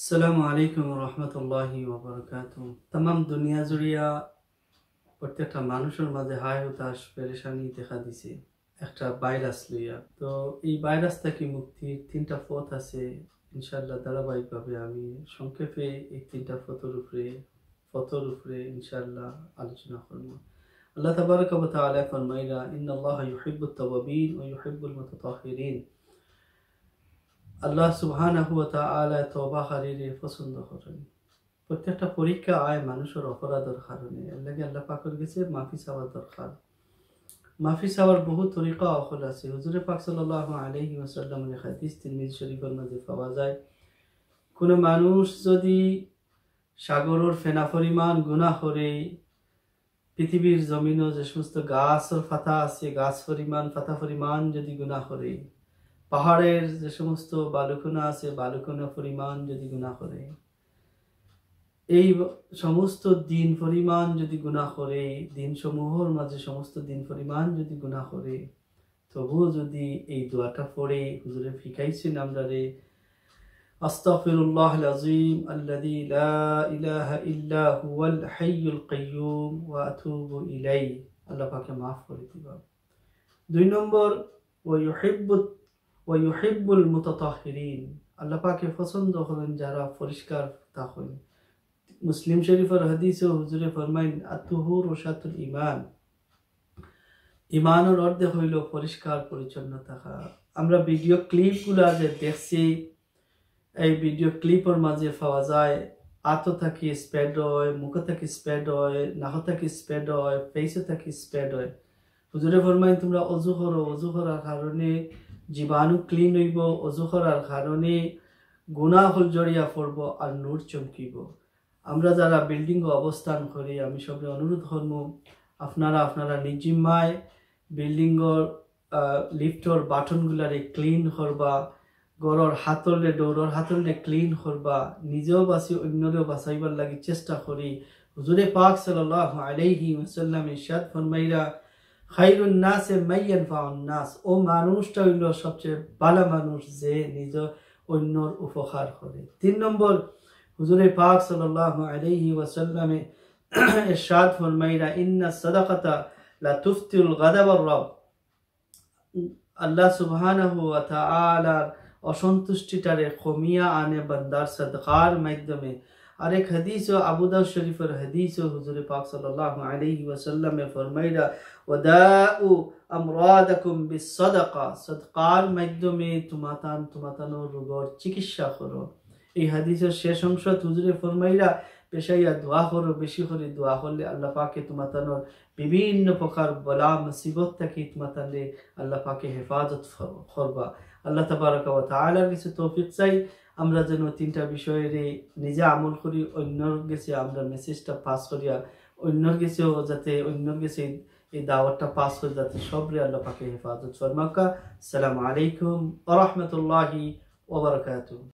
আসসালামু আলাইকুম রহমতুল্লাহি ওয়াবারাকাতুহু। তামাম দুনিয়া জুড়িয়া প্রত্যেকটা মানুষের মাঝে হায় হতাশ পেরেশানি দেখা দিছে একটা ভাইরাস লইয়া। তো এই ভাইরাস থেকে মুক্তির তিনটা পথ আছে। ইনশাআল্লাহ ধারাবাহিকভাবে আমি সংক্ষেপে এই তিনটা পথের উপরে ইনশাআল্লাহ আলোচনা করব। আল্লাহ তাবারাকা ওয়া তাআলা ফরমাইরা, ইন্নাল্লাহা ইউহিব্বুত তাওয়াবিন ওয়া ইউহিব্বুল মুতাতাহহিরিন। আল্লাহ সুবহানাহু ওয়া তাআলা তওবাকারীরে পছন্দ করেন। প্রত্যেকটা পরীক্ষা আয় মানুষের অপরাধের কারণে, এর লাগি আল্লাহ পাকের কাছে মাফি চাওয়া দরকার। মাফি চাওয়ার বহু তরিকা অকল আছে। হুজুরে পাক সাল্লাল্লাহু আলাইহি ওয়াসাল্লামের হাদিস তিরমিজি শরীফের মধ্যে পাওয়া যায়, কোনো মানুষ যদি সাগরের ফেনা পরিমাণ গুনাহ করে, পৃথিবীর জমিনও যে সমস্ত গাছের পাতা আছে পাতা পরিমাণ যদি গুনাহ করে, পাহাড়ের যে সমস্ত বালুকণা আছে বালুকণা পরিমাণ যদি গুনাহ করে, এই সমস্ত দিন পরিমাণ যদি গুনাহ করে, দিন সমূহের মাঝে সমস্ত দিন পরিমাণ যদি গুনাহ করে, তবুও যদি এই দোয়াটা পড়ে হুজুরে শিখাইছেন আমরারে, আস্তাগফিরুল্লাহল আযীম আল্লাযী লা ইলাহা ইল্লা হুয়াল হাইয়ুল কাইয়্যুম ওয়া আতুবু ইলাইহি, আল্লাহ পাকে মাফ করে দিবা। 2 নম্বর, ওয়া ইউহিব্বুল মুতাতাহহিরিন, আল্লাহ পাকে পছন্দ করেন যারা পরিষ্কার থাকেন। মুসলিম শরীফের হাদিসে হুজুরে ফরমাইন, আত-তুহুর শাতুল ঈমান, ঈমানের অর্ধেক হইল পরিষ্কার পরিচ্ছন্ন থাকা। আমরা ভিডিও ক্লিপগুলো যে দেখছি, এই ভিডিও ক্লিপের মাঝে পাওয়া যায় আত থাকি স্প্রেড হয়, মুখ থাকি স্প্রেড হয়, নাক থাকি স্প্রেড হয়, ফেসে থাকি স্প্রেড হয়। হুজুরে ফরমাইন, তোমরা অজু করো, অজু করার কারণে জীবাণু ক্লিন হইব, অজু করার কারণে গুনাহ হল জড়িয়া পড়ব আর নূর চমকিব। আমরা যারা বিল্ডিং অবস্থান করি, আমি সবে অনুরোধ করব, আপনারা নিজ জিম্মায় বিল্ডিংর লিফটর বাটনগুলারে ক্লিন করবা, গড়র হাতলে ডোরর হাতলে ক্লিন করবা, নিজেও বাঁচি অন্যরেও বাঁচাইবার লাগি চেষ্টা করি। হুজুরে পাক সাল্লাল্লাহু আলাইহি ওয়াসাল্লাম ইরশাদ ফরমাইরা, খায়রুন নাসে মান ইয়ানফাউন নাস, ও মানুষটা হইল সবচেয়ে ভালো মানুষ যে নিজ অন্যর উপকার করে। 3 নম্বর, হুজুরে পাক সাল্লাল্লাহু আলাইহি ওয়াসাল্লামে ইরশাদ ফরমাইরা, ইন্না সাদাকাতা লা তুফতিল গাদাবার রব, আল্লাহ সুবহানাহু ওয়া তাআলার অসন্তুষ্টিটারে কমিয়া আনে বান্দার সাদকার মাধ্যমে। আরেক হাদিস আবু দাউদ শরীফের হাদিস, হুজুরে পাক সাল্লাল্লাহু আলাইহি ওয়াসাল্লামে ফরমাইরা, ওয়াদাউ আমরাদাকুম বিসসাদাকা, সাদকার মাধ্যমে তোমাতানোর রোগের চিকিৎসা করো। এই হাদিসের শেষ অংশ হুজুরে ফরমাইরা, পেশাইয়া দোয়া করো, বেশি করে দোয়া করলে আল্লাহ পাকে তোমাতানোর বিভিন্ন প্রকার বলা মুসিবত থেকে তোমাতানে আল্লাহ পাকে হেফাজত করবা। আল্লাহ তাবারাকা ওয়া তাআলার কাছে তৌফিক চাই, আমরা যেন 3টা বিষয়ের নিজে আমল করি, অন্যর কাছে আমরা মেসেজটা পাস করিয়া অন্যর কাছেও যাতে অন্যর কাছে এই দাওয়াতটা পাস করে, যাতে সবরে আল্লাহ পাকে হেফাজত ফরমাকা। আসসালামু আলাইকুম ওয়া রাহমাতুল্লাহি ওয়া বারাকাতুহু।